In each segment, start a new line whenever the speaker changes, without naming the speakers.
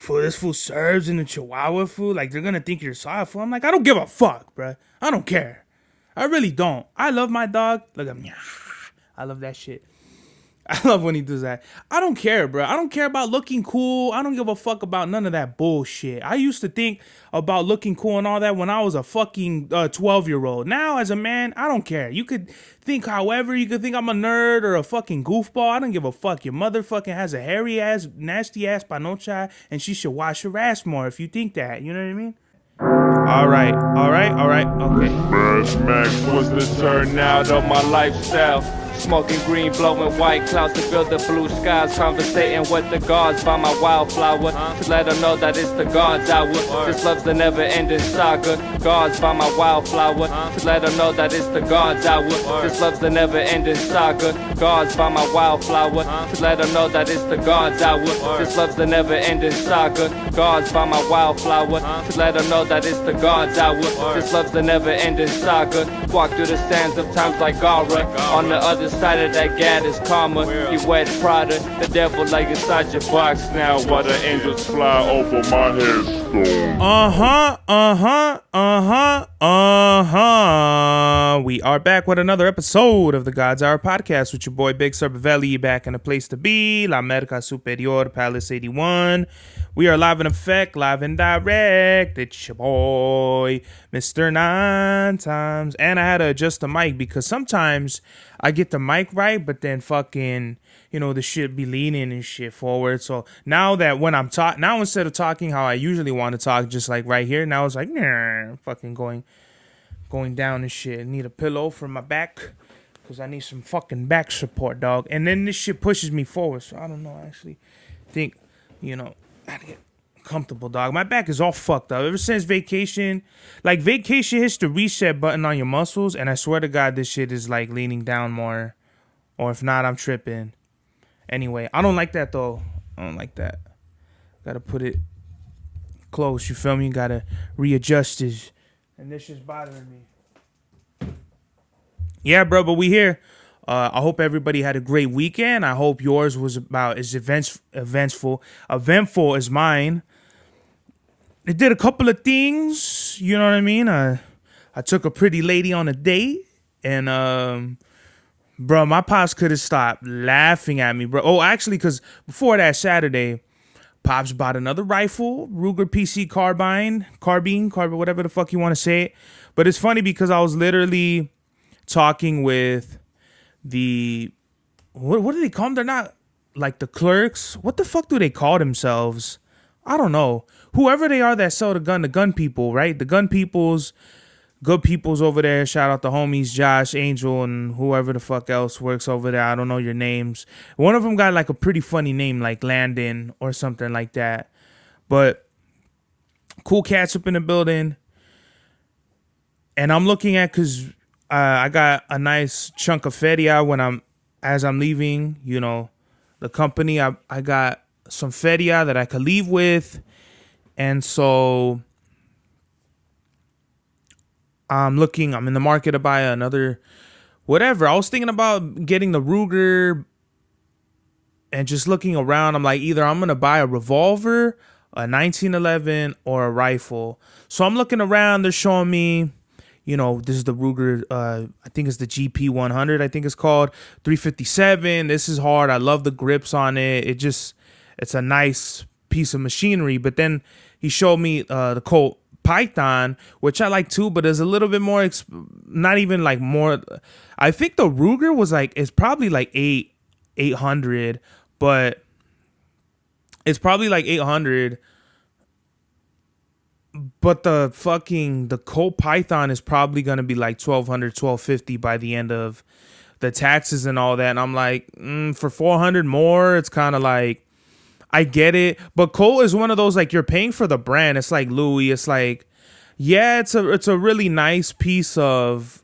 fool, this fool serves in the Chihuahua, fool. Like, they're gonna think you're soft, fool. I'm like, I don't give a fuck, bruh. I don't care. I really don't. I love my dog. Look at me. I love that shit. I love when he does that. I don't care, bro. I don't care about looking cool. I don't give a fuck about none of that bullshit. I used to think about looking cool and all that when I was a fucking 12-year-old. Now, as a man, I don't care. You could think however. You could think I'm a nerd or a fucking goofball. I don't give a fuck. Your mother fucking has a hairy ass, nasty ass panocha, and she should wash her ass more if you think that. You know what I mean? All right. Okay.
Mad Max was the turnout of my lifestyle. Smoking green, blowing white clouds to build the blue skies. Conversating with the gods by my wildflower to let them know that it's the God's hour. This love's the never-ending saga. Gods by my wildflower to let them know that it's the God's hour. This love's the never-ending saga. Gods by my wildflower to let them know that it's the God's hour. This love's the never-ending saga. Gods by my wildflower to let them know that it's the God's hour. This love's the never-ending saga. Walk through the sands of times like Gara. On the other side of that gad is karma. You wet Prada, the devil like inside your box now. While the angels fly over my headstone.
We are back with another episode of the God's Hour podcast with your boy Big Cervelli, back in the place to be, La Merca Superior, Palace 81. We are live in effect, live and direct. It's your boy, Mr. 9 Times. And I had to adjust the mic because sometimes I get the mic right, but then fucking, the shit be leaning and shit forward. So now that when I'm now instead of talking how I usually want to talk, just like right here, now it's like, fucking going down and shit. I need a pillow for my back because I need some fucking back support, dog. And then this shit pushes me forward. So I don't know, I actually think, I gotta get comfortable, dog. My back is all fucked up. Ever since vacation, vacation hits the reset button on your muscles, and I swear to God, this shit is like leaning down more. Or if not, I'm tripping. Anyway, I don't like that though. I don't like that. Gotta put it close, you feel me? Gotta readjust this. And this is bothering me. Yeah, bro, but we here. I hope everybody had a great weekend. I hope yours was about as eventful as mine. I did a couple of things, you know what I mean? I took a pretty lady on a date, and bro, my pops could have stopped laughing at me, bro. Oh, actually, because before that Saturday, pops bought another rifle, Ruger PC carbine, whatever the fuck you want to say it. But it's funny because I was literally talking with what do they call them? They're not like the clerks. What the fuck do they call themselves? I don't know. Whoever they are that sell the gun people, right? The gun peoples, good peoples over there. Shout out the homies, Josh, Angel, and whoever the fuck else works over there. I don't know your names. One of them got like a pretty funny name, like Landon or something like that. But cool cats up in the building. And I'm looking at, because I got a nice chunk of feria as I'm leaving, the company. I got some feria that I could leave with. And so I'm in the market to buy another whatever. I was thinking about getting the Ruger and just looking around. I'm like, either I'm going to buy a revolver, a 1911, or a rifle. So I'm looking around. They're showing me, this is the Ruger, I think it's the GP 100, I think it's called, 357. This is hard. I love the grips on it. It's a nice piece of machinery. But then he showed me the Colt Python, which I like too, but is a little bit more, not even like more. I think the Ruger was it's probably like 800, but it's probably like 800. But the Colt Python is probably going to be like 1,200, 1,250 by the end of the taxes and all that. And I'm like, for 400 more, it's kind of like, I get it. But Colt is one of those, like, you're paying for the brand. It's like Louis. It's like, yeah, it's a really nice piece of,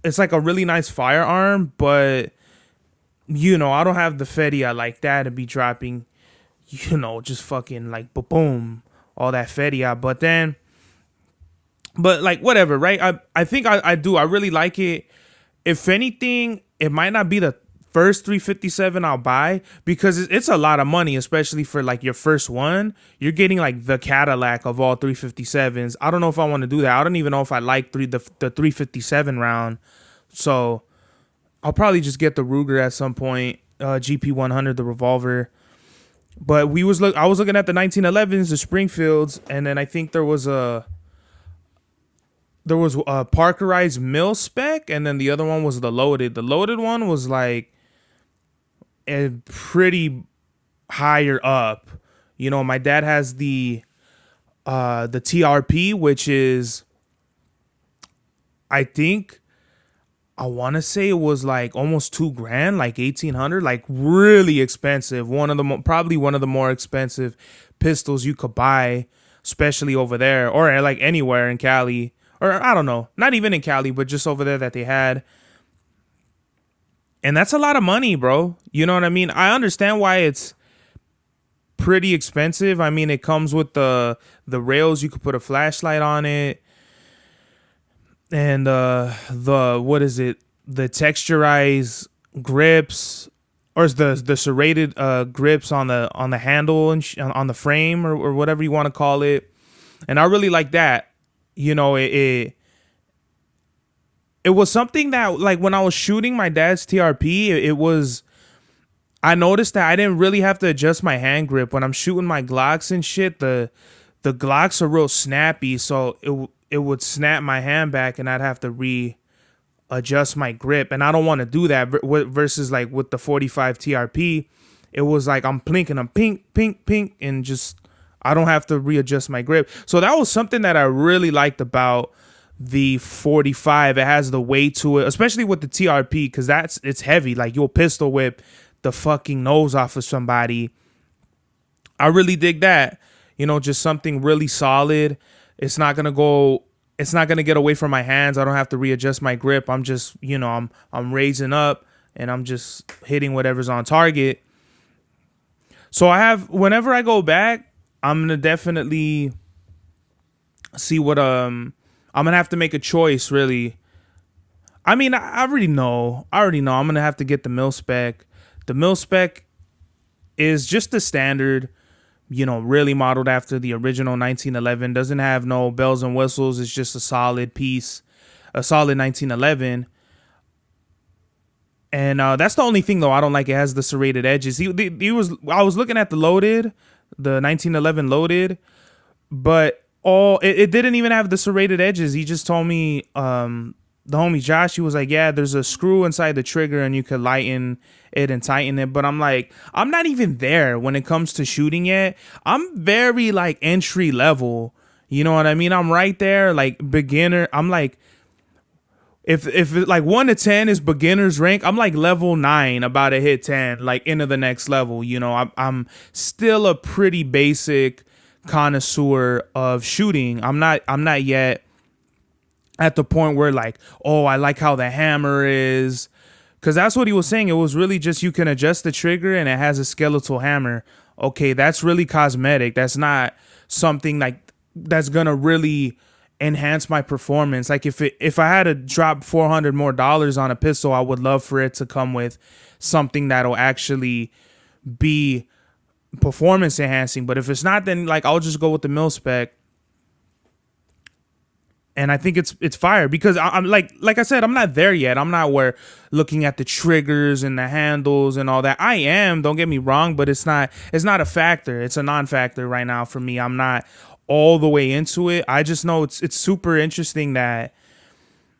it's like a really nice firearm. But, I don't have the feria like that to be dropping, just fucking like, boom. All that feria, but like whatever, right? I think I do. I really like it. If anything, it might not be the first 357 I'll buy, because it's a lot of money, especially for like your first one. You're getting like the Cadillac of all 357s. I don't know if I want to do that. I don't even know if I like the 357 round. So I'll probably just get the Ruger at some point, GP 100, the revolver. But I was looking at the 1911s, the Springfields, and then I think there was a Parkerized mil spec, and then the other one was the loaded. The loaded one was like a pretty higher up. You know, my dad has the TRP, which is, I want to say it was like almost $2,000, like 1,800, like really expensive. Probably one of the more expensive pistols you could buy, especially over there or like anywhere in Cali, or I don't know, not even in Cali, but just over there that they had. And that's a lot of money, bro. You know what I mean? I understand why it's pretty expensive. I mean, it comes with the rails. You could put a flashlight on it. And what is it? The texturized grips, or the serrated grips on the handle and on the frame, or whatever you want to call it. And I really like that. You know, it was something that, like, when I was shooting my dad's TRP, I noticed that I didn't really have to adjust my hand grip when I'm shooting my Glocks and shit. The Glocks are real snappy, so it would snap my hand back, and I'd have to readjust my grip, and I don't want to do that. Versus like with the 45 TRP, it was like I'm plinking, I'm pink, and just I don't have to readjust my grip. So that was something that I really liked about the 45. It has the weight to it, especially with the TRP, because it's heavy. Like, you'll pistol whip the fucking nose off of somebody. I really dig that. You know, just something really solid. It's not gonna get away from my hands. I don't have to readjust my grip. I'm just, you know, I'm raising up and I'm just hitting whatever's on target. So whenever I go back, I'm gonna definitely see what I'm gonna have to make a choice, really. I mean, I already know. I'm gonna have to get the mil spec. The mil spec is just the standard, you know, really modeled after the original 1911. Doesn't have no bells and whistles. It's just a solid piece, a solid 1911. And that's the only thing, though, I don't like. It has the serrated edges. I was looking at the 1911 loaded, but it didn't even have the serrated edges. He just told me, the homie Josh, he was like, yeah, there's a screw inside the trigger and you could lighten it and tighten it. But I'm like, I'm not even there when it comes to shooting yet. I'm very like entry level. You know what I mean? I'm right there, like beginner. I'm like, if like 1 to 10 is beginner's rank, I'm like level 9, about to hit 10, like into the next level. You know, I'm still a pretty basic connoisseur of shooting. I'm not yet at the point where like, oh, I like how the hammer is, because that's what he was saying. It was really just, you can adjust the trigger and it has a skeletal hammer. Okay, that's really cosmetic. That's not something like that's gonna really enhance my performance. Like, if I had to drop $400 more on a pistol, I would love for it to come with something that'll actually be performance enhancing. But if it's not, then like I'll just go with the mil spec. And I think it's fire, because I'm like I said, I'm not there yet. I'm not where looking at the triggers and the handles and all that. I am, don't get me wrong, but it's not a factor. It's a non-factor right now for me. I'm not all the way into it. I just know it's super interesting that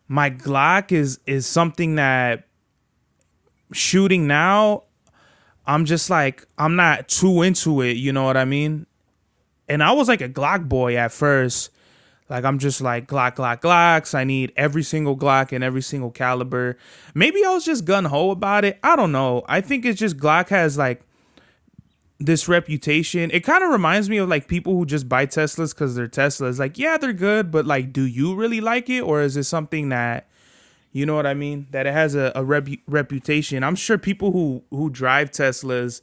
my Glock is something that shooting now, I'm just like, I'm not too into it. You know what I mean? And I was like a Glock boy at first. Like, I'm just like, Glocks. I need every single Glock and every single caliber. Maybe I was just gun-ho about it. I don't know. I think it's just Glock has like this reputation. It kind of reminds me of like people who just buy Teslas because they're Teslas. Like, yeah, they're good, but like, do you really like it? Or is it something that, you know what I mean, that it has a reputation? I'm sure people who drive Teslas,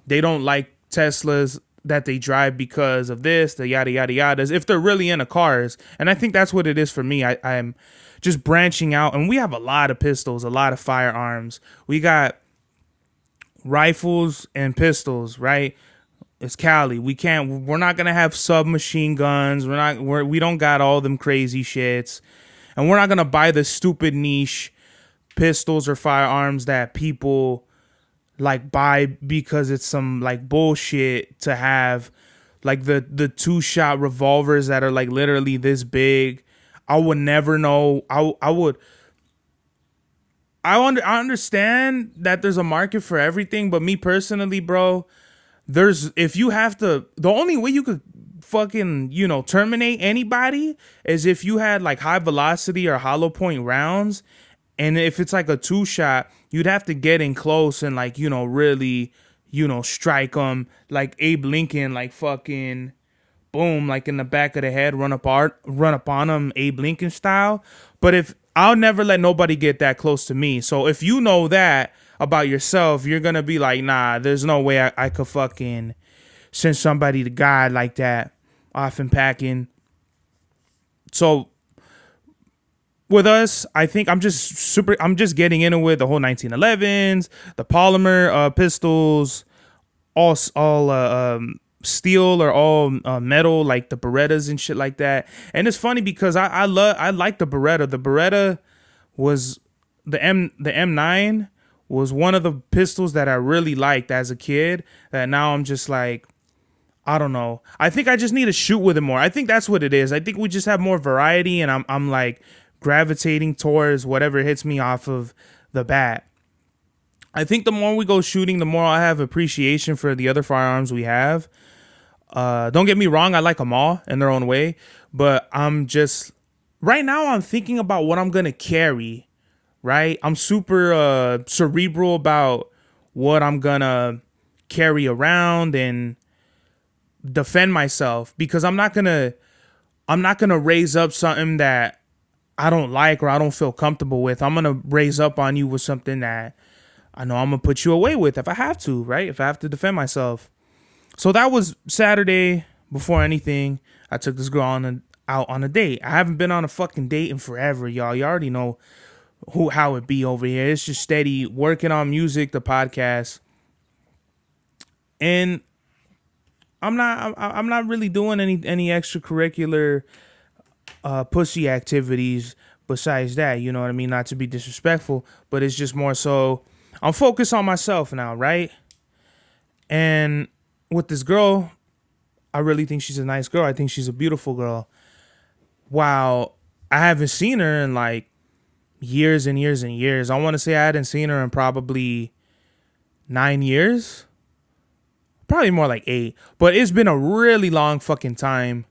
they don't like Teslas that they drive because of this, the yada yada yadas, if they're really into cars. And I think that's what it is for me. I'm just branching out, and we have a lot of pistols, a lot of firearms. We got rifles and pistols, right? It's Cali. We're not gonna have submachine guns. We don't got all them crazy shits. And we're not gonna buy the stupid niche pistols or firearms that people like buy because it's some like bullshit to have, like the 2-shot revolvers that are like literally this big. I would never know. I understand that there's a market for everything, but me personally, bro, if you have to, the only way you could fucking, terminate anybody is if you had like high velocity or hollow point rounds. And if it's like a 2-shot, you'd have to get in close and like, really, strike them like Abe Lincoln, like fucking boom, like in the back of the head, run up on them, Abe Lincoln style. But if I'll never let nobody get that close to me. So if you know that about yourself, you're gonna be like, nah, there's no way I could fucking send somebody to God like that off and packing. So with us, I think I'm just getting into it with the whole 1911s, the polymer pistols, all steel or all metal, like the Berettas and shit like that. And it's funny because I like the Beretta. The Beretta was the M9 was one of the pistols that I really liked as a kid, that now I'm just like, I don't know. I think I just need to shoot with it more. I think that's what it is. I think we just have more variety, and I'm like gravitating towards whatever hits me off of the bat. I think the more we go shooting, the more I have appreciation for the other firearms we have. Don't get me wrong, I like them all in their own way, but right now I'm thinking about what I'm gonna carry. Right, I'm super cerebral about what I'm gonna carry around and defend myself, because I'm not gonna raise up something that I don't like or I don't feel comfortable with. I'm gonna raise up on you with something that I know I'm gonna put you away with if I have to, right? If I have to defend myself. So that was Saturday. Before anything, I took this girl out on a date. I haven't been on a fucking date in forever, y'all. You already know how it be over here. It's just steady working on music, the podcast, and I'm not really doing any extracurricular pussy activities besides that. You know what I mean? Not to be disrespectful, but it's just more so I'm focused on myself now, right? And with this girl, I really think she's a nice girl. I think she's a beautiful girl. Wow, I haven't seen her in like years and years and years. I want to say I hadn't seen her in probably 9 years. Probably more like 8. But it's been a really long fucking time.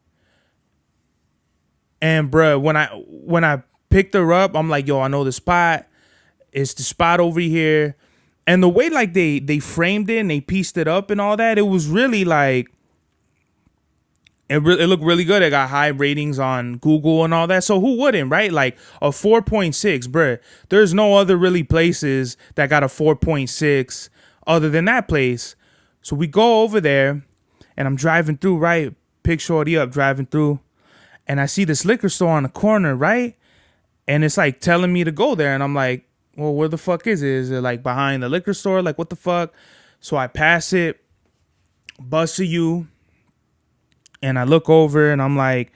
And bruh, when I picked her up, I'm like, yo, I know the spot. It's the spot over here. And the way like they framed it and they pieced it up and all that, it was really like, it looked really good. It got high ratings on Google and all that. So who wouldn't, right? Like a 4.6, bruh. There's no other really places that got a 4.6 other than that place. So we go over there and I'm driving through, right? Pick shorty up, driving through. And I see this liquor store on the corner, right? And it's like telling me to go there. And I'm like, well, where the fuck is it? Is it like behind the liquor store? Like, what the fuck? So I pass it, bust a U. And I look over and I'm like,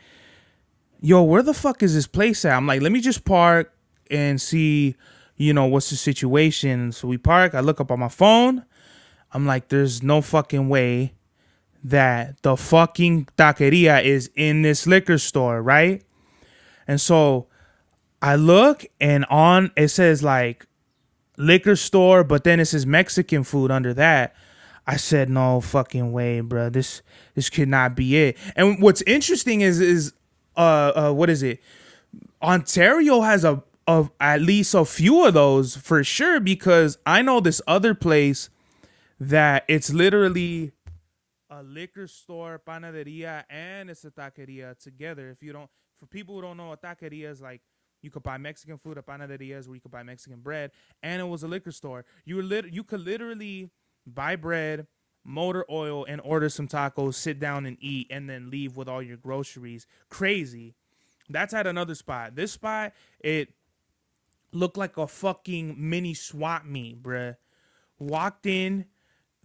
yo, where the fuck is this place at? I'm like, let me just park and see, what's the situation. So we park. I look up on my phone. I'm like, there's no fucking way that the fucking taqueria is in this liquor store, right? And so I look and it says like liquor store, but then it says Mexican food under that. I said, no fucking way, bro. This could not be it. And what's interesting is what is it? Ontario has at least a few of those for sure, because I know this other place that it's literally a liquor store, panaderia, and it's a taqueria together. For people who don't know, a taqueria is like, you could buy Mexican food. A panaderia is where you could buy Mexican bread, and it was a liquor store. You could literally buy bread, motor oil, and order some tacos, sit down and eat, and then leave with all your groceries. Crazy. That's at another spot. This spot, it looked like a fucking mini swap meet, bruh. walked in,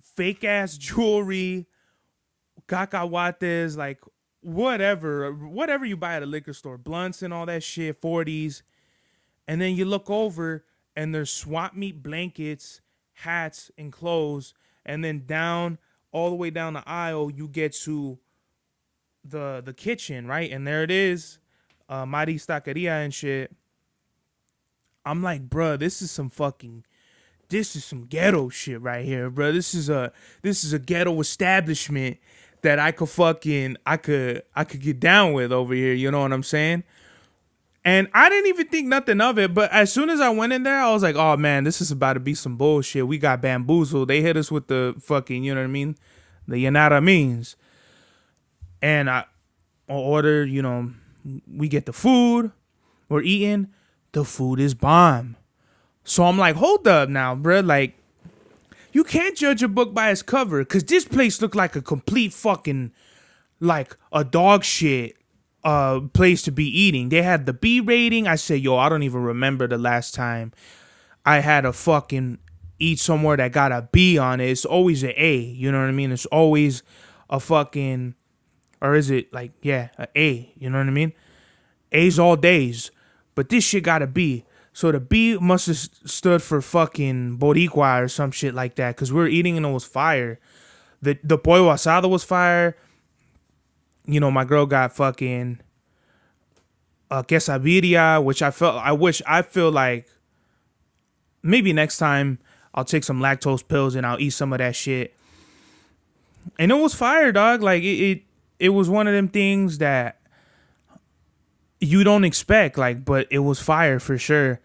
fake ass jewelry, cacahuates, like whatever you buy at a liquor store, blunts and all that shit, 40s. And then you look over and there's swap meet blankets, hats, and clothes. And then down, all the way down the aisle, you get to the kitchen, right? And there it is, Mari's Taqueria and shit. I'm like, bruh, this is some ghetto shit right here, bro. This is a ghetto establishment that I could get down with over here. You know what I'm saying? And I didn't even think nothing of it, but as soon as I went in there, I was like, oh man, this is about to be some bullshit. We got bamboozled. They hit us with the fucking, you know what I mean? The Yanara means. And I order, we get the food. We're eating. The food is bomb. So I'm like, hold up now, bro. Like, you can't judge a book by its cover, because this place looked like a complete fucking, like, a dog shit place to be eating. They had the B rating. I said, yo, I don't even remember the last time I had a fucking eat somewhere that got a B on it. It's always an A. You know what I mean? It's always a fucking, or is it like, yeah, an A. You know what I mean? A's all days. But this shit got a B. So the B must have stood for fucking Boricua or some shit like that, because we were eating and it was fire. The pollo asado was fire. My girl got fucking quesadilla, which I feel like maybe next time I'll take some lactose pills and I'll eat some of that shit. And it was fire, dog. Like it was one of them things that you don't expect, like, but it was fire for sure.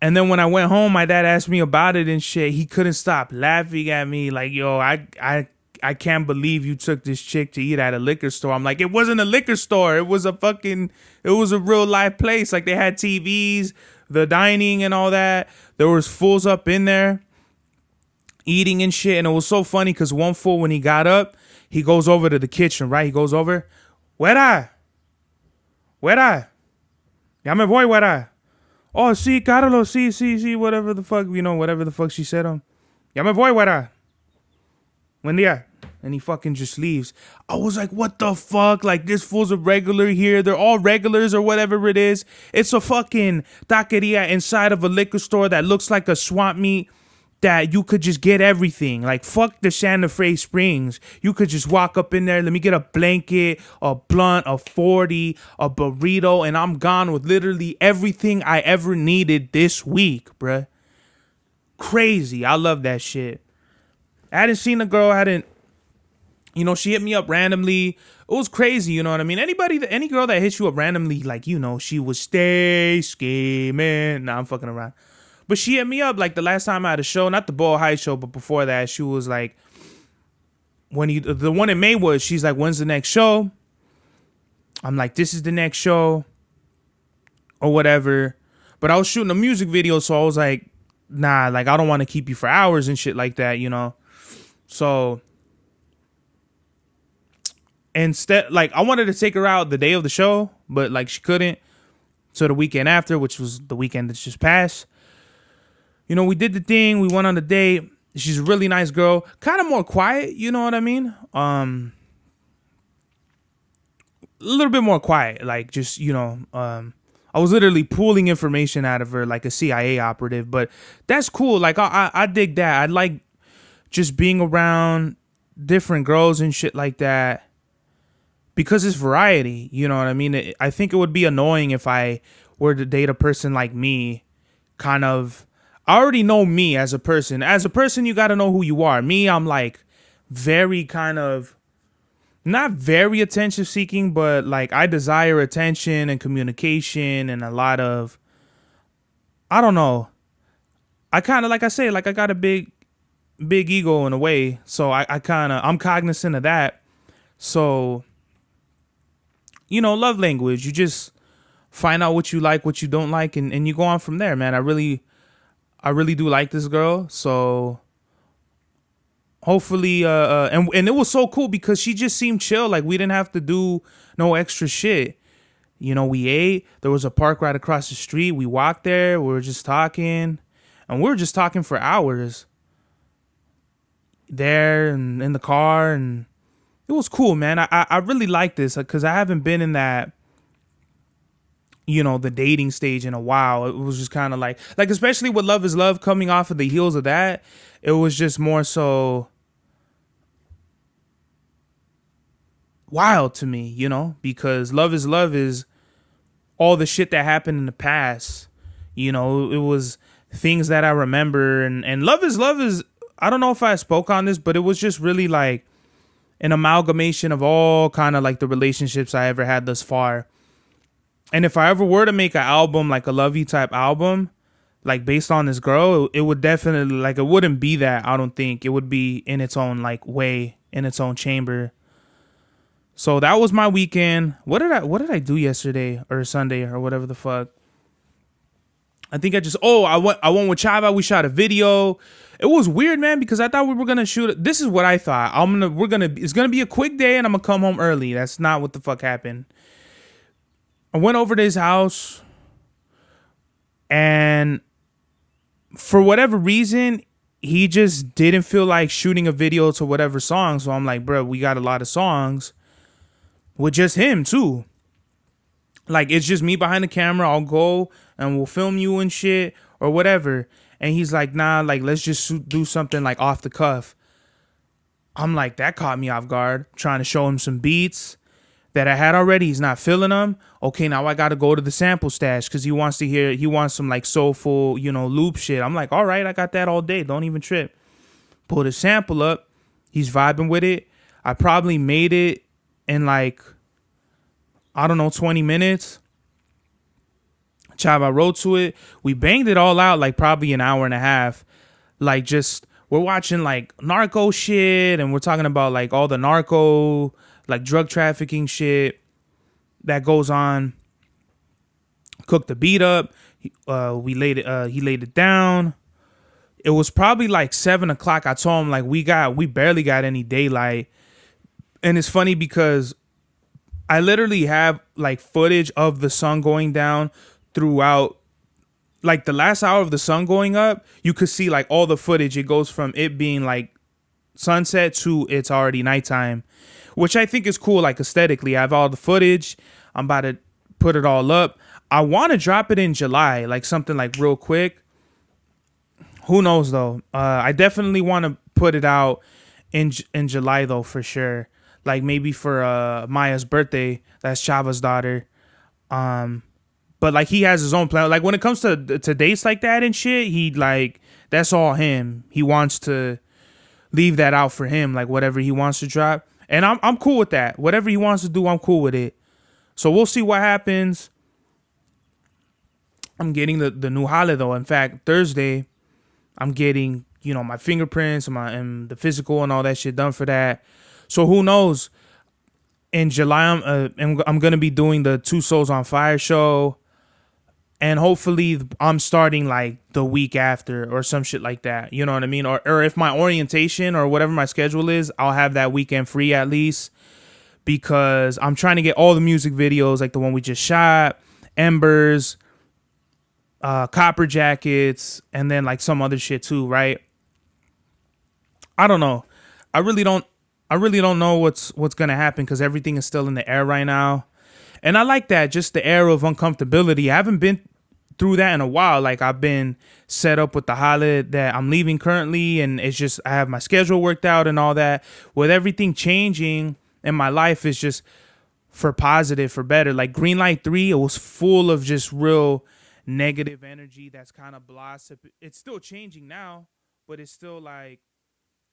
And then when I went home, my dad asked me about it and shit. He couldn't stop laughing at me, like, yo, I can't believe you took this chick to eat at a liquor store. I'm like, it wasn't a liquor store. It was a real life place. Like, they had TVs, the dining and all that. There was fools up in there eating and shit. And it was so funny because one fool, when he got up, he goes over to the kitchen, right? He goes over, Wera. Ya me voy, Wera. Oh, sí, Carlos, sí, whatever the fuck she said. Ya me voy, Wera. Buen día. And he fucking just leaves. I was like, what the fuck? Like, this fool's a regular here. They're all regulars or whatever it is. It's a fucking taqueria inside of a liquor store that looks like a swamp meet that you could just get everything. Like, fuck the Santa Fe Springs. You could just walk up in there. Let me get a blanket, a blunt, a 40, a burrito, and I'm gone with literally everything I ever needed this week, bruh. Crazy. I love that shit. I hadn't seen a girl, she hit me up randomly. It was crazy, you know what I mean? Any girl that hits you up randomly, like, she was stay scheming. Nah, I'm fucking around. But she hit me up, like, the last time I had a show, not the Ball High show, but before that, she was like, the one in Maywood, she's like, when's the next show? I'm like, this is the next show, or whatever. But I was shooting a music video, so I was like, nah, like, I don't want to keep you for hours and shit like that, So, instead, like, I wanted to take her out the day of the show, but, like, she couldn't. So the weekend after, which was the weekend that's just passed, we did the thing. We went on a date. She's a really nice girl. Kind of more quiet, you know what I mean? A little bit more quiet. Like, just, I was literally pulling information out of her like a CIA operative. But that's cool. Like, I dig that. I like just being around different girls and shit like that, because it's variety. You know what I mean? I think it would be annoying if I were to date a person like me, kind of. I already know me as a person. As a person, you got to know who you are. Me, I'm like very kind of, not very attention seeking, but like I desire attention and communication and a lot of, I don't know. I kind of, like I say, like I got a big ego in a way. So I'm cognizant of that. So, love language. You just find out what you like, what you don't like, and you go on from there, man. I really do like this girl, so hopefully, and it was so cool because she just seemed chill. Like, we didn't have to do no extra shit. We ate. There was a park right across the street. We walked there. We were just talking, and we were just talking for hours there and in the car, and it was cool, man. I really like this because I haven't been in that, the dating stage in a while. It was just kind of like especially with Love Is Love coming off of the heels of that, it was just more so wild to me, because Love Is Love is all the shit that happened in the past. It was things that I remember, and Love Is Love is, I don't know if I spoke on this, but it was just really like an amalgamation of all kind of like the relationships I ever had thus far. And if I ever were to make an album, like a lovey type album, like based on this girl, it would definitely, like, it wouldn't be that. I don't think it would be in its own like way, in its own chamber. So that was my weekend. What did I do yesterday or Sunday or whatever the fuck? I think I went with Chava. We shot a video. It was weird, man, because I thought we were gonna shoot. This is what I thought. It's gonna be a quick day, and I'm gonna come home early. That's not what the fuck happened. I went over to his house, and for whatever reason, he just didn't feel like shooting a video to whatever song. So I'm like, bro, we got a lot of songs with just him too. Like, it's just me behind the camera. I'll go and we'll film you and shit or whatever. And he's like, nah, like, let's just do something like off the cuff. I'm like, that caught me off guard. Trying to show him some beats that I had already. He's not feeling them. Okay, now I got to go to the sample stash because he wants some like soulful, loop shit. I'm like, all right, I got that all day. Don't even trip. Pull the sample up. He's vibing with it. I probably made it in like, I don't know, 20 minutes. Chava wrote to it. We banged it all out like probably an hour and a half. Like, just, we're watching like narco shit, and we're talking about like all the narco, like drug trafficking shit that goes on. Cooked the beat up. He laid it down. It was probably like 7:00. I told him like we barely got any daylight. And it's funny because I literally have like footage of the sun going down throughout, like the last hour of the sun going up. You could see like all the footage. It goes from it being like sunset to it's already nighttime, which I think is cool. Like aesthetically, I have all the footage. I'm about to put it all up. I want to drop it in July, like something like real quick. Who knows though? I definitely want to put it out in July though, for sure. Like maybe for Maya's birthday. That's Chava's daughter. But like he has his own plan. Like when it comes to dates like that and shit, he like, that's all him. He wants to leave that out for him. Like whatever he wants to drop. And I'm cool with that. Whatever he wants to do, I'm cool with it. So we'll see what happens. I'm getting the new Hala though. In fact, Thursday, I'm getting, my fingerprints and the physical and all that shit done for that. So who knows? In July, I'm gonna be doing the Two Souls on Fire show, and hopefully I'm starting like the week after or some shit like that. You know what I mean? Or if my orientation or whatever my schedule is, I'll have that weekend free at least, because I'm trying to get all the music videos, like the one we just shot, Embers, Copper Jackets, and then like some other shit too, right? I don't know. I really don't know what's gonna happen because everything is still in the air right now. And I like that, just the air of uncomfortability. I haven't been through that in a while. Like I've been set up with the holiday that I'm leaving currently, and it's just I have my schedule worked out and all that. With everything changing in my life, is just for positive, for better. Like Greenlight 3, it was full of just real negative energy that's kind of blah. It's still changing now, but it's still like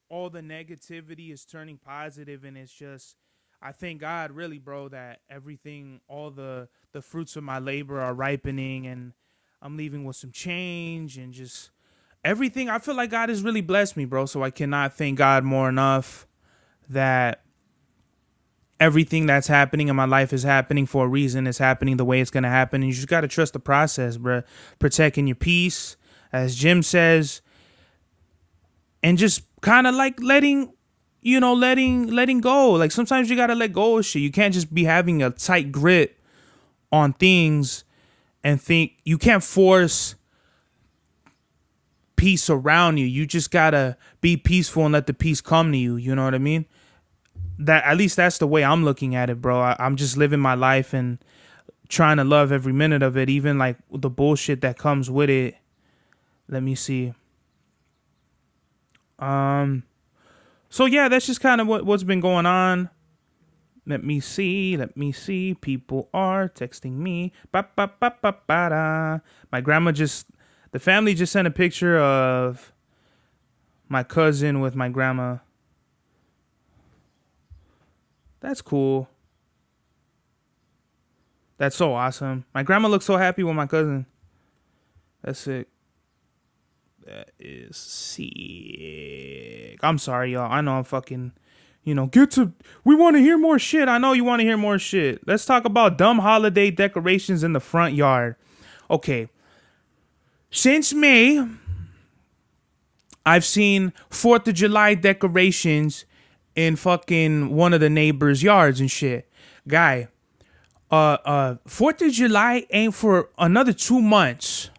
all the negativity is turning positive, and it's just, I thank God really, bro, that everything, all the fruits of my labor are ripening, and I'm leaving with some change and just everything. I feel like God has really blessed me, bro. So I cannot thank God more enough that everything that's happening in my life is happening for a reason. It's happening the way it's going to happen. And you just got to trust the process, bro. Protecting your peace, as Jim says, and just kind of like letting go. Like sometimes you got to let go of shit. You can't just be having a tight grip on things and think you can't force peace around you. You just gotta be peaceful and let the peace come to you. You know what I mean? That at least that's the way I'm looking at it, bro. I'm just living my life and trying to love every minute of it, even like the bullshit that comes with it. Let me see. So yeah, that's just kind of what's been going on. Let me see. People are texting me. Ba-ba-ba-ba-ba-da. The family just sent a picture of my cousin with my grandma. That's cool. That's so awesome. My grandma looks so happy with my cousin. That's sick. That is sick. I'm sorry, y'all. I know I'm fucking, we want to hear more shit. I know you want to hear more shit. Let's talk about dumb holiday decorations in the front yard. Okay. Since May, I've seen 4th of July decorations in fucking one of the neighbors' yards and shit. Guy, 4th of July ain't for another 2 months.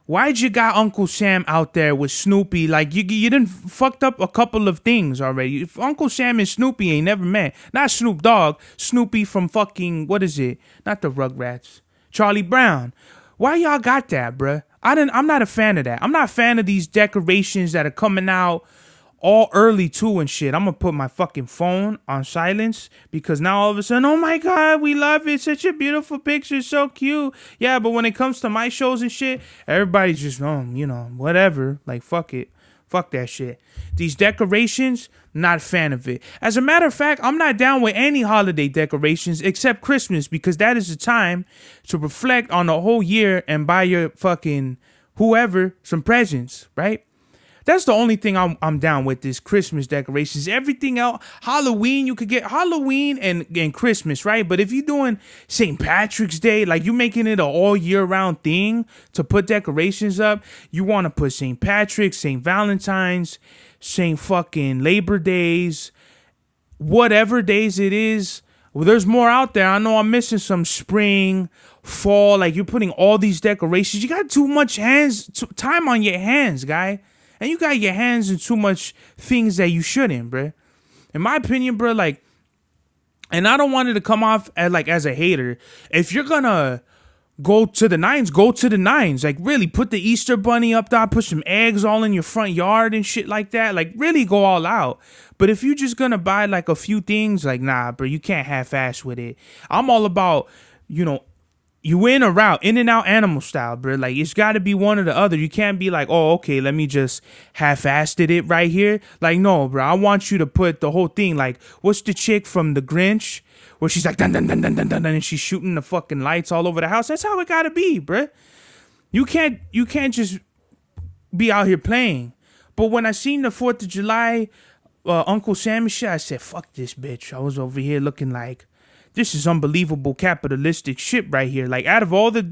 Why'd you got Uncle Sam out there with Snoopy? Like, you done fucked up a couple of things already. If Uncle Sam and Snoopy ain't never met. Not Snoop Dogg. Snoopy from fucking, what is it? Not the Rugrats. Charlie Brown. Why y'all got that, bruh? I'm not a fan of that. I'm not a fan of these decorations that are coming out all early too and shit. I'm gonna put my fucking phone on silence because now all of a sudden, oh my god, we love it. Such a beautiful picture, so cute. Yeah, but when it comes to my shows and shit, everybody's just whatever. Like fuck it. Fuck that shit. These decorations, not a fan of it. As a matter of fact, I'm not down with any holiday decorations except Christmas because that is the time to reflect on the whole year and buy your fucking whoever some presents, right? That's the only thing I'm down with is Christmas decorations. Everything else, Halloween, you could get Halloween and Christmas, right? But if you're doing St. Patrick's Day, like you're making it an all year round thing to put decorations up, you want to put St. Patrick's, St. Valentine's, St. fucking Labor Days, whatever days it is. Well, there's more out there. I know I'm missing some spring, fall. Like you're putting all these decorations. You got too much time on your hands, guy. And you got your hands in too much things that you shouldn't, bruh. In my opinion, bruh, like, and I don't want it to come off as a hater. If you're gonna go to the nines, go to the nines. Like, really, put the Easter bunny up there, put some eggs all in your front yard and shit like that. Like, really go all out. But if you're just gonna buy, like, a few things, like, nah, bro, you can't half-ass with it. I'm all about, you in or out, in and out animal style, bro. Like, it's got to be one or the other. You can't be like, oh, okay, let me just half-assed it right here. Like, no, bro. I want you to put the whole thing. Like, what's the chick from The Grinch where she's like, dun, dun, dun, dun, dun, dun, and she's shooting the fucking lights all over the house? That's how it got to be, bro. You can't just be out here playing. But when I seen the 4th of July Uncle Sam and shit, I said, fuck this bitch. I was over here looking like, this is unbelievable capitalistic shit right here. Like, out of all the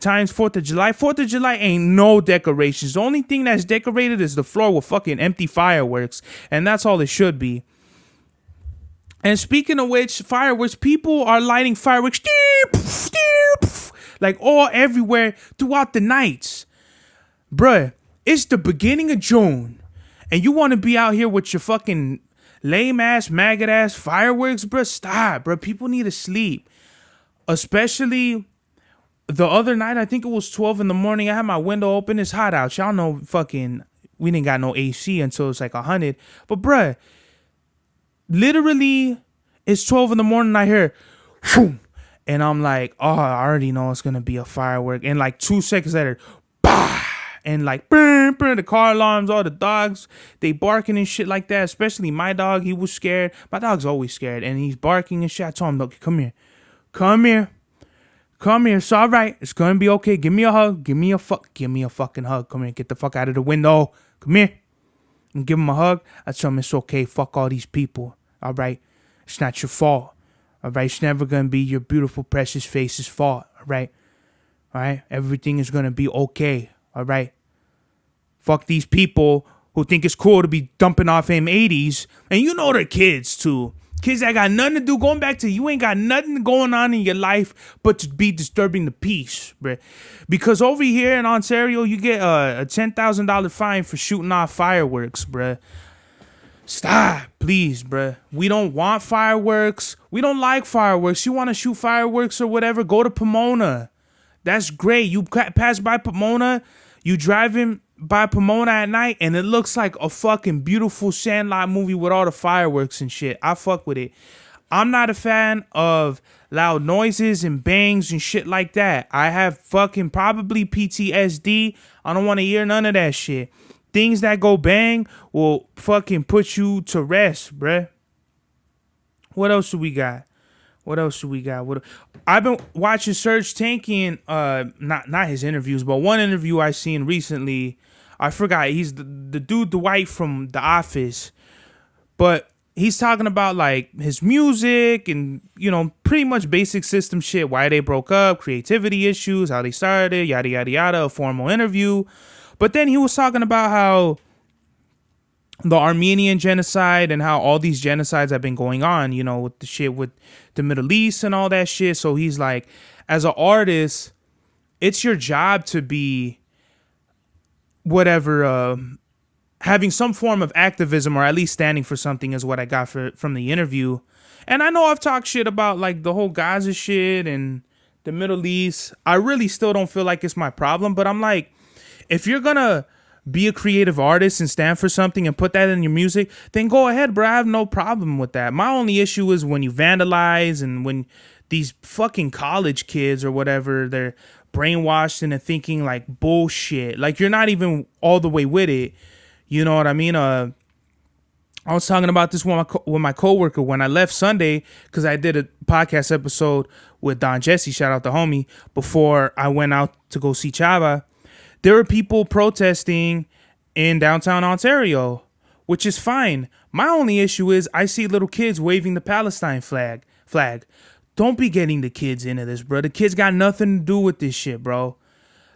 times 4th of July ain't no decorations. The only thing that's decorated is the floor with fucking empty fireworks. And that's all it should be. And speaking of which, fireworks, people are lighting fireworks like all everywhere throughout the nights. Bruh, it's the beginning of June. And you want to be out here with your fucking lame ass, maggot ass fireworks, bro? Stop, bro. People need to sleep. Especially the other night, I think it was 12 in the morning. I had my window open. It's hot out. Y'all know we didn't got no AC until it's like 100. But, bruh, literally, it's 12 in the morning. I hear, whoom, and I'm like, oh, I already know it's going to be a firework. And like 2 seconds later, bah! And like, burn, the car alarms, all the dogs, they barking and shit like that. Especially my dog, he was scared. My dog's always scared, and he's barking and shit. I told him, look, come here. It's all right. It's gonna be okay. Give me a hug. Give me a fucking hug. Come here. Get the fuck out of the window. Come here. And give him a hug. I told him it's okay. Fuck all these people. All right. It's not your fault. All right. It's never gonna be your beautiful, precious face's fault. All right. All right. Everything is gonna be okay. All right. Fuck these people who think it's cool to be dumping off M80s. And you know they're kids, too. Kids that got nothing to do, going back to you ain't got nothing going on in your life but to be disturbing the peace, bruh. Because over here in Ontario, you get a $10,000 fine for shooting off fireworks, bruh. Stop, please, bruh. We don't want fireworks. We don't like fireworks. You want to shoot fireworks or whatever, go to Pomona. That's great. You pass by Pomona, you driving by Pomona at night, and it looks like a fucking beautiful Sandlot movie with all the fireworks and shit. I fuck with it. I'm not a fan of loud noises and bangs and shit like that. I have fucking probably PTSD. I don't want to hear none of that shit. Things that go bang will fucking put you to rest, bruh. What else do we got? I've been watching Serge Tankian, not his interviews, but one interview I seen recently. I forgot. He's the dude, Dwight from The Office. But he's talking about like his music and, you know, pretty much basic system shit. Why they broke up, creativity issues, how they started, yada, yada, yada, a formal interview. But then he was talking about how the Armenian genocide and how all these genocides have been going on, you know, with the shit with the Middle East and all that shit. So he's like, as an artist, it's your job to be whatever, having some form of activism or at least standing for something is what I got from the interview. And I know I've talked shit about like the whole Gaza shit and the Middle East. I really still don't feel like it's my problem, but I'm like, if you're gonna be a creative artist and stand for something and put that in your music, then go ahead, bro. I have no problem with that. My only issue is when you vandalize and when these fucking college kids or whatever, they're brainwashed into thinking like bullshit. Like you're not even all the way with it. You know what I mean? I was talking about this with my coworker when I left Sunday because I did a podcast episode with Don Jesse, shout out the homie, before I went out to go see Chava. There were people protesting in downtown Ontario, which is fine. My only issue is I see little kids waving the Palestine flag. Don't be getting the kids into this, bro. The kids got nothing to do with this shit, bro.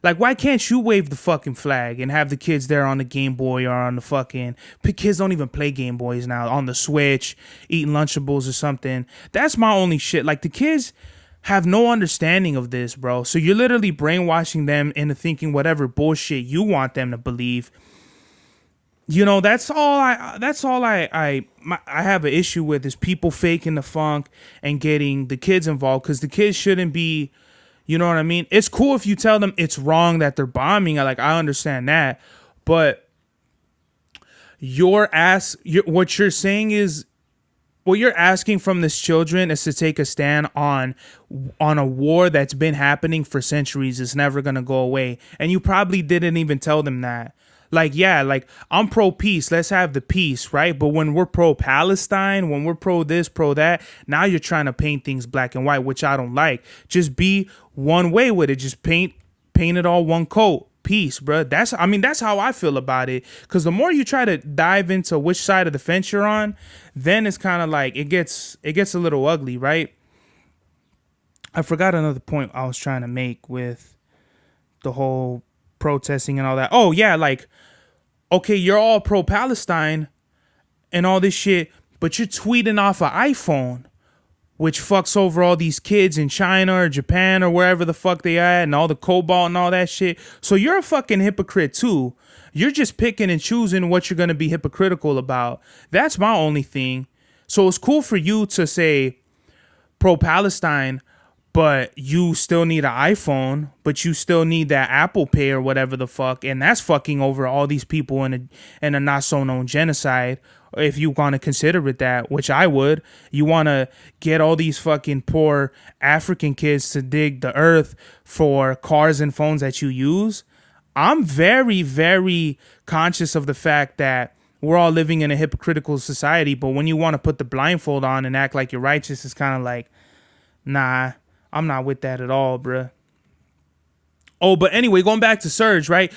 Like, why can't you wave the fucking flag and have the kids there on the Game Boy or on the fucking... Kids don't even play Game Boys now. On the Switch, eating Lunchables or something. That's my only shit. Like, the kids have no understanding of this, bro. So you're literally brainwashing them into thinking whatever bullshit you want them to believe. You know, that's all I have an issue with is people faking the funk and getting the kids involved, because the kids shouldn't be, you know what I mean? It's cool if you tell them it's wrong that they're bombing. Like, I understand that, but what you're saying is, what you're asking from this children is to take a stand on a war that's been happening for centuries. It's never going to go away. And you probably didn't even tell them that. Like, yeah, like, I'm pro-peace. Let's have the peace, right? But when we're pro-Palestine, when we're pro-this, pro-that, now you're trying to paint things black and white, which I don't like. Just be one way with it. Just paint it all one coat. Peace, bro. That's how I feel about it. Because the more you try to dive into which side of the fence you're on, then it's kind of like it gets a little ugly, right? I forgot another point I was trying to make with the whole protesting and all that. Oh yeah, like, okay, you're all pro-Palestine and all this shit, but you're tweeting off an iPhone, which fucks over all these kids in China or Japan or wherever the fuck they are, and all the cobalt and all that shit. So you're a fucking hypocrite too. You're just picking and choosing what you're going to be hypocritical about. That's my only thing. So it's cool for you to say pro-Palestine, but you still need an iPhone, but you still need that Apple Pay or whatever the fuck, and that's fucking over all these people in a not so known genocide. If you want to consider it that, which I would, you want to get all these fucking poor African kids to dig the earth for cars and phones that you use. I'm very, very conscious of the fact that we're all living in a hypocritical society, but when you want to put the blindfold on and act like you're righteous, it's kind of like, nah, I'm not with that at all, bruh. Oh, but anyway, going back to Serge, right?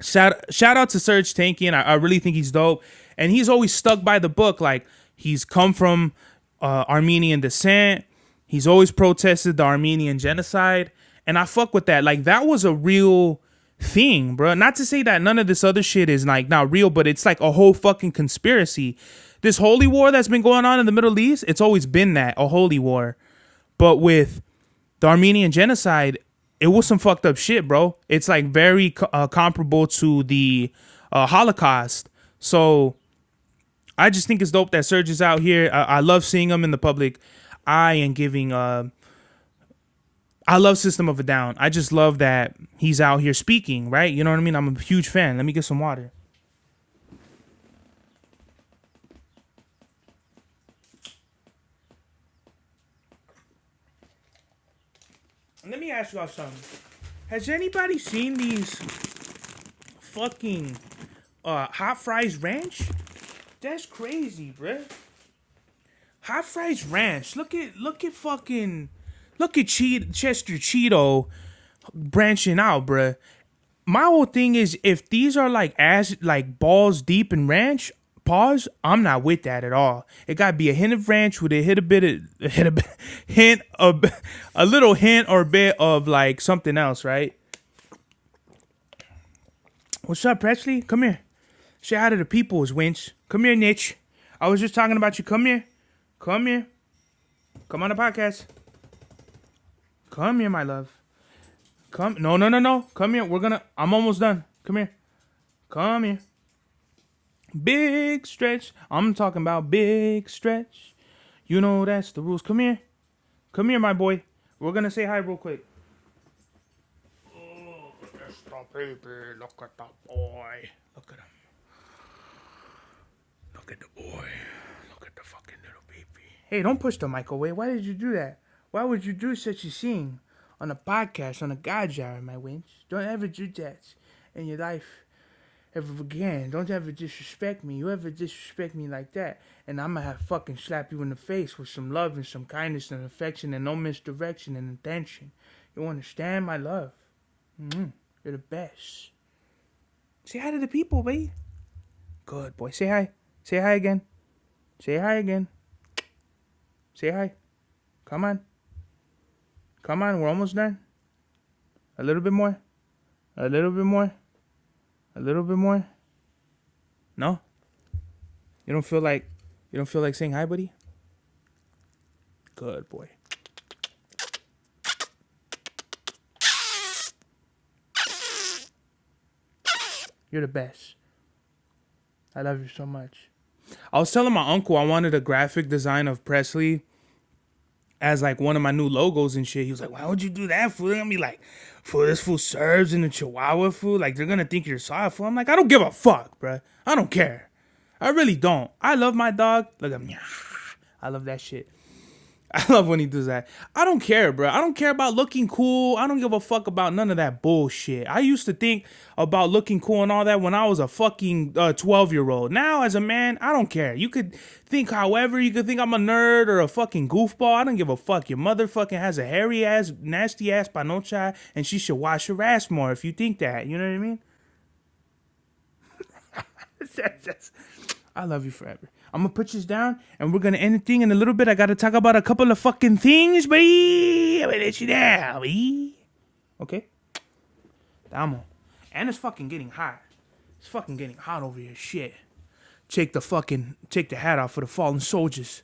Shout out to Serge Tankian. I really think he's dope. And he's always stuck by the book. Like, he's come from Armenian descent. He's always protested the Armenian genocide. And I fuck with that. Like, that was a real thing, bro. Not to say that none of this other shit is like not real, but it's like a whole fucking conspiracy. This holy war that's been going on in the Middle East, it's always been that, a holy war. But with the Armenian genocide, it was some fucked up shit, bro. It's like very comparable to the Holocaust. So I just think it's dope that Serge is out here. I love seeing him in the public eye and giving. I love System of a Down. I just love that he's out here speaking, right? You know what I mean? I'm a huge fan. Let me get some water. Let me ask y'all something. Has anybody seen these fucking hot fries ranch? That's crazy, bruh. Hot fries ranch. Look at Chester Cheeto branching out, bruh. My whole thing is, if these are like balls deep in ranch, pause, I'm not with that at all. It gotta be a hint of ranch with a little hint or bit of like something else, right? What's up, Presley? Come here. Say hi to the people, Winch. Come here, Nitch. I was just talking about you. Come here. Come here. Come on the podcast. Come here, my love. Come. No. Come here. I'm almost done. Come here. Come here. Big stretch. I'm talking about big stretch. You know that's the rules. Come here. Come here, my boy. We're going to say hi real quick. Oh, that's the baby. Look at the boy. Look at him. Look at the boy. Look at the fucking little baby. Hey, don't push the mic away. Why did you do that? Why would you do such a thing on a podcast, on a God's Hour, my winch? Don't ever do that in your life ever again. Don't ever disrespect me. You ever disrespect me like that, and I'm gonna have fucking slap you in the face with some love and some kindness and affection and no misdirection and intention. You understand, my love? You're the best. Say hi to the people, babe. Good boy. Say hi. Say hi again. Say hi again. Say hi. Come on. Come on, we're almost done. A little bit more. A little bit more. A little bit more. No? You don't feel like saying hi, buddy? Good boy. You're the best. I love you so much. I was telling my uncle I wanted a graphic design of Presley as like one of my new logos and shit. He was like, why would you do that, fool? They're gonna be like, fool, this fool serves in the Chihuahua, fool. Like, they're gonna think you're soft, fool. I'm like, I don't give a fuck, bruh. I don't care. I really don't. I love my dog. Look at me. I love that shit. I love when he does that. I don't care, bro. I don't care about looking cool. I don't give a fuck about none of that bullshit. I used to think about looking cool and all that when I was a fucking 12-year-old. Now, as a man, I don't care. You could think however. You could think I'm a nerd or a fucking goofball. I don't give a fuck. Your mother fucking has a hairy ass, nasty ass panocha, and she should wash her ass more if you think that. You know what I mean? I love you forever. I'm going to put this down, and we're going to end the thing in a little bit. I got to talk about a couple of fucking things, baby. I'm going to let you down, baby. Okay? Damo. And it's fucking getting hot. It's fucking getting hot over here. Shit. Take the hat off for the fallen soldiers.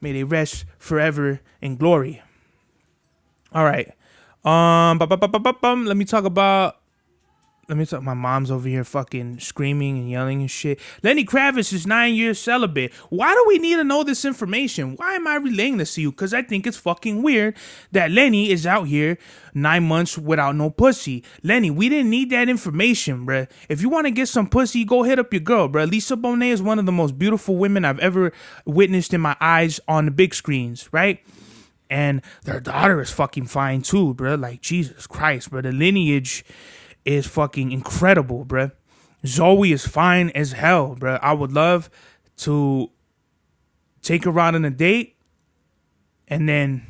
May they rest forever in glory. All right. Let me talk about... My mom's over here fucking screaming and yelling and shit. Lenny Kravitz is 9 years celibate. Why do we need to know this information? Why am I relaying this to you? Because I think it's fucking weird that Lenny is out here 9 months without no pussy. Lenny, we didn't need that information, bruh. If you want to get some pussy, go hit up your girl, bruh. Lisa Bonet is one of the most beautiful women I've ever witnessed in my eyes on the big screens, right? And their daughter is fucking fine too, bruh. Like, Jesus Christ, bruh. The lineage is fucking incredible, bruh. Zoe is fine as hell, bruh. I would love to take her out on a date and then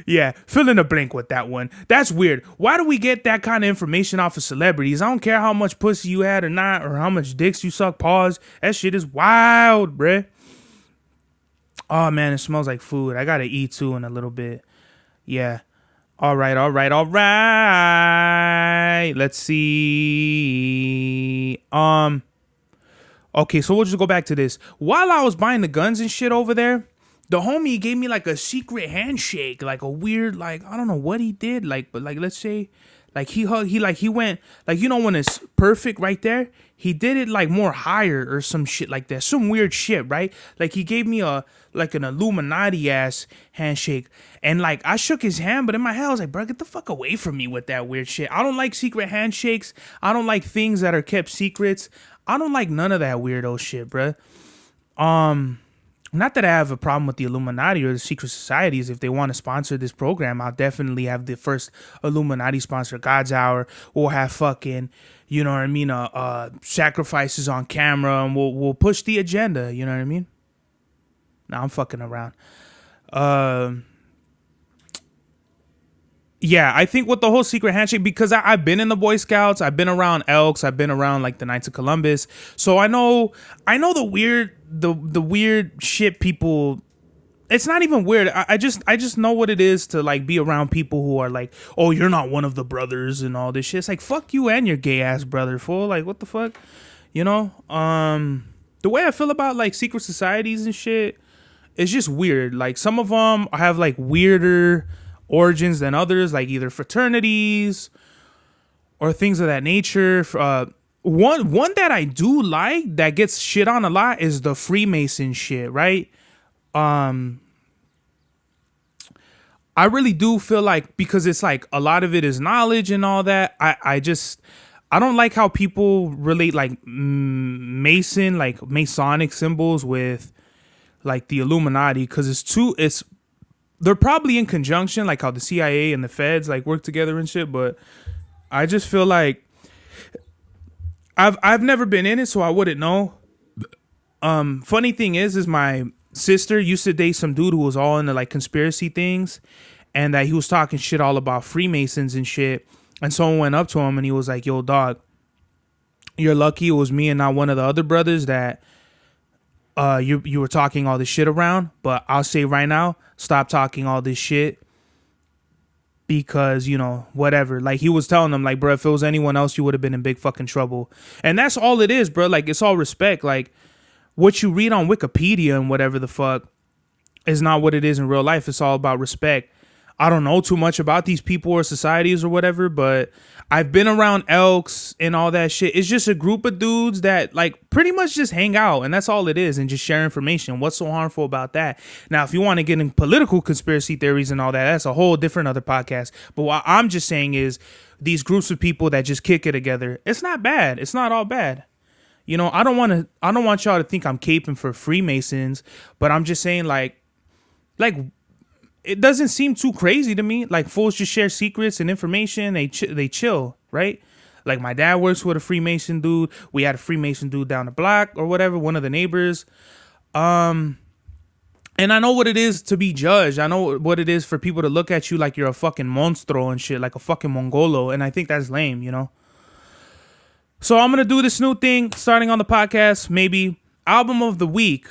yeah, fill in a blank with that one. That's weird. Why do we get that kind of information off of celebrities? I don't care how much pussy you had or not, or how much dicks you suck. Pause. That shit is wild, bruh. Oh man, it smells like food. I gotta eat too in a little bit. Yeah. All right, all right, all right. Let's see. Okay, so we'll just go back to this. While I was buying the guns and shit over there, the homie gave me like a secret handshake, like a weird, like I don't know what he did, like, but like let's say, like he hugged, he went, like you know when it's perfect right there, he did it like more higher or some shit like that, some weird shit, right? Like he gave me a like an Illuminati ass handshake, and like I shook his hand, but in my head I was like, bro, get the fuck away from me with that weird shit. I don't like secret handshakes. I don't like things that are kept secrets. I don't like none of that weirdo shit, bruh. Not that I have a problem with the Illuminati or the secret societies. If they want to sponsor this program, I'll definitely have the first Illuminati sponsor God's Hour. We'll have fucking, you know what I mean, sacrifices on camera, and we'll push the agenda. You know what I mean? Nah, I'm fucking around. Yeah, I think with the whole secret handshake, because I've been in the Boy Scouts, I've been around Elks, I've been around like the Knights of Columbus, so I know the weird shit people. It's not even weird. I just know what it is to like be around people who are like, oh, you're not one of the brothers and all this shit. It's like, fuck you and your gay ass brother, fool. Like, what the fuck, you know? The way I feel about like secret societies and shit, it's just weird. Like some of them have like weirder origins than others, like either fraternities or things of that nature. One that I do like that gets shit on a lot is the Freemason shit, right? I really do feel like, because it's like a lot of it is knowledge and all that, I don't like how people relate like Mason, like Masonic symbols with like the Illuminati, because they're probably in conjunction, like how the CIA and the feds like work together and shit. But I just feel like I've never been in it, so I wouldn't know. Funny thing is my sister used to date some dude who was all into like conspiracy things, and that he was talking shit all about Freemasons and shit. And someone went up to him and he was like, "Yo, dog, you're lucky it was me and not one of the other brothers that you were talking all this shit around, but I'll say right now, stop talking all this shit, because, you know, whatever." Like he was telling them like, bro, if it was anyone else, you would have been in big fucking trouble. And that's all it is, bro. Like, it's all respect. Like what you read on Wikipedia and whatever the fuck is not what it is in real life. It's all about respect. I don't know too much about these people or societies or whatever, but I've been around Elks and all that shit. It's just a group of dudes that like pretty much just hang out, and that's all it is, and just share information. What's so harmful about that? Now, if you want to get in political conspiracy theories and all that, that's a whole different other podcast. But what I'm just saying is these groups of people that just kick it together, it's not bad. It's not all bad. You know, I don't want y'all to think I'm caping for Freemasons, but I'm just saying like it doesn't seem too crazy to me. Like fools just share secrets and information. They chill, right? Like my dad works with a Freemason dude. We had a Freemason dude down the block or whatever, one of the neighbors. And I know what it is to be judged. I know what it is for people to look at you like you're a fucking monstro and shit, like a fucking Mongolo. And I think that's lame, you know? So I'm going to do this new thing starting on the podcast, maybe album of the week.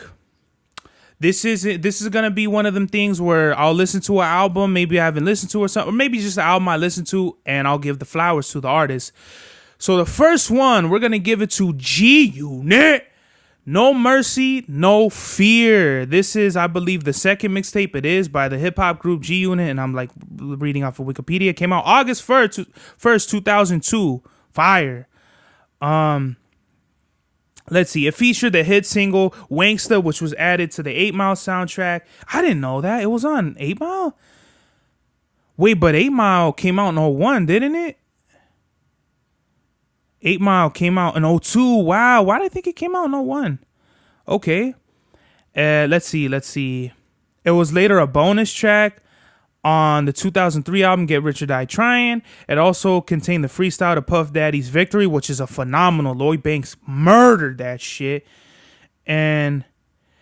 This is going to be one of them things where I'll listen to an album maybe I haven't listened to or something, or maybe just an album I listened to, and I'll give the flowers to the artist. So the first one, we're going to give it to G-Unit. No Mercy, No Fear. This is, I believe, the second mixtape it is by the hip-hop group G-Unit, and I'm like reading off of Wikipedia. It came out August 1st, 2002. Fire. Let's see. It featured the hit single Wanksta, which was added to the 8 Mile soundtrack. I didn't know that. It was on 8 Mile? Wait, but 8 Mile came out in 01, didn't it? 8 Mile came out in 02. Wow. Why did I think it came out in 01? Okay. Let's see. It was later a bonus track on the 2003 album Get Rich or Die Trying. It also contained the freestyle to Puff Daddy's Victory, which is a phenomenal. Lloyd Banks murdered that shit, and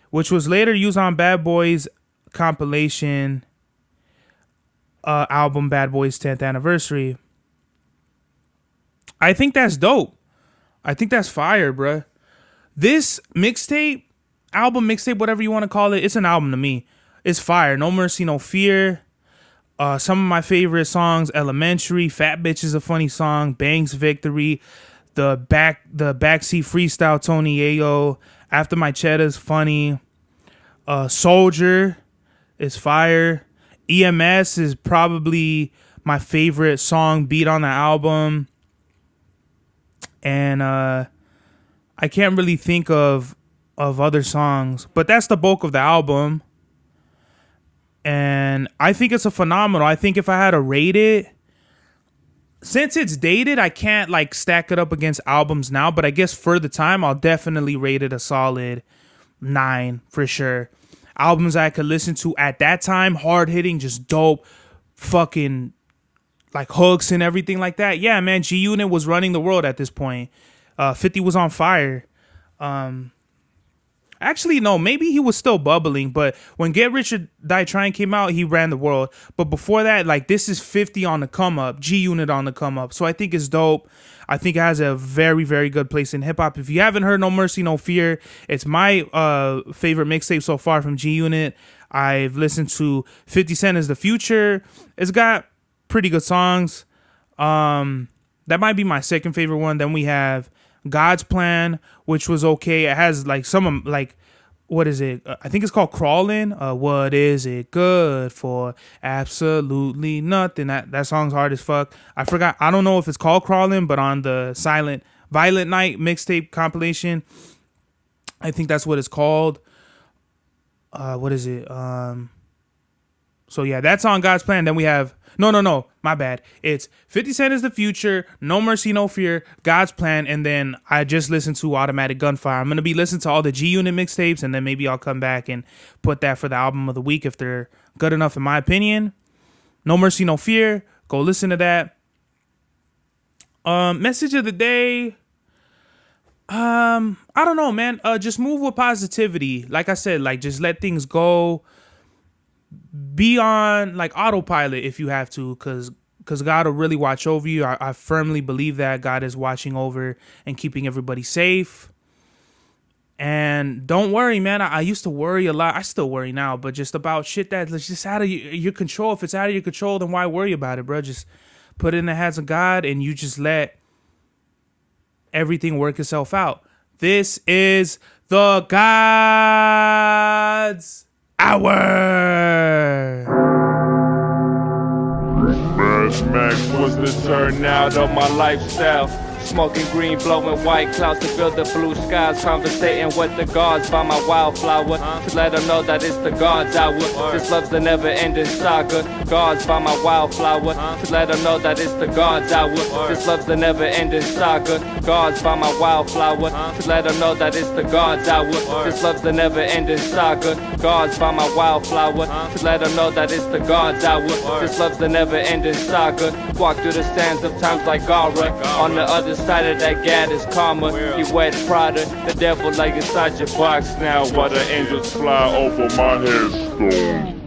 which was later used on Bad Boys compilation album Bad Boys 10th Anniversary. I think that's dope. I think that's fire, bruh. This mixtape, album, mixtape, whatever you want to call it, it's an album to me. It's fire. No Mercy, No Fear. Some of my favorite songs: Elementary, Fat Bitch is a funny song, Banks Victory, the backseat freestyle Tony Ayo, After My Cheddar's funny, Soldier is fire, EMS is probably my favorite song beat on the album, and I can't really think of other songs, but that's the bulk of the album. And I think it's a phenomenal. I think if I had to rate it, since it's dated, I can't like stack it up against albums now, but I guess for the time, I'll definitely rate it a solid 9 for sure. Albums I could listen to at that time, hard hitting, just dope, fucking like hooks and everything like that. Yeah, man, G Unit was running the world at this point. 50 was on fire. Actually, no, maybe he was still bubbling, but when Get Rich or Die Trying came out, he ran the world. But before that, like, this is 50 on the come up, G Unit on the come up. So I think it's dope. I think it has a very, very good place in hip hop. If you haven't heard No Mercy, No Fear, it's my favorite mixtape so far from G Unit. I've listened to 50 Cent is the Future. It's got pretty good songs. That might be my second favorite one. Then we have God's Plan, which was okay. It has like some like, what is it? I think it's called Crawling. What is it good for? Absolutely nothing. That song's hard as fuck. I forgot. I don't know if it's called Crawling, but on the Violent Night mixtape compilation, I think that's what it's called. What is it? So yeah, that's on God's Plan. Then we have no, my bad. It's 50 Cent is the Future, No Mercy, No Fear, God's Plan, and then I just listened to Automatic Gunfire. I'm gonna be listening to all the G Unit mixtapes, and then maybe I'll come back and put that for the album of the week if they're good enough in my opinion. No Mercy, No Fear. Go listen to that. Message of the day. I don't know, man. Just move with positivity. Like I said, like just let things go. Be on like autopilot if you have to, because God will really watch over you. I firmly believe that God is watching over and keeping everybody safe. And don't worry, man. I used to worry a lot. I still worry now, but just about shit that's just out of your control. If it's out of your control, then why worry about it, bro? Just put it in the hands of God and you just let everything work itself out. This is the God's Hour.
Mad Max was the turnout of my lifestyle. Smoking green, blowing white clouds to build the blue skies. Conversating with the gods by my wildflower to let them know that it's the God's hour. This love's the never-ending saga. Gods by my wildflower to let them know that it's the God's hour. This love's the never-ending saga. Gods by my wildflower to let them know that it's the God's hour. This love's the never-ending saga. Gods by my wildflower to let them know that it's the God's hour. This love's the never-ending saga. Walk through the sands of times like Gara. On the other side of that gad is karma. He wet Prada, the devil like inside your box now.
While the angels fly over my headstone.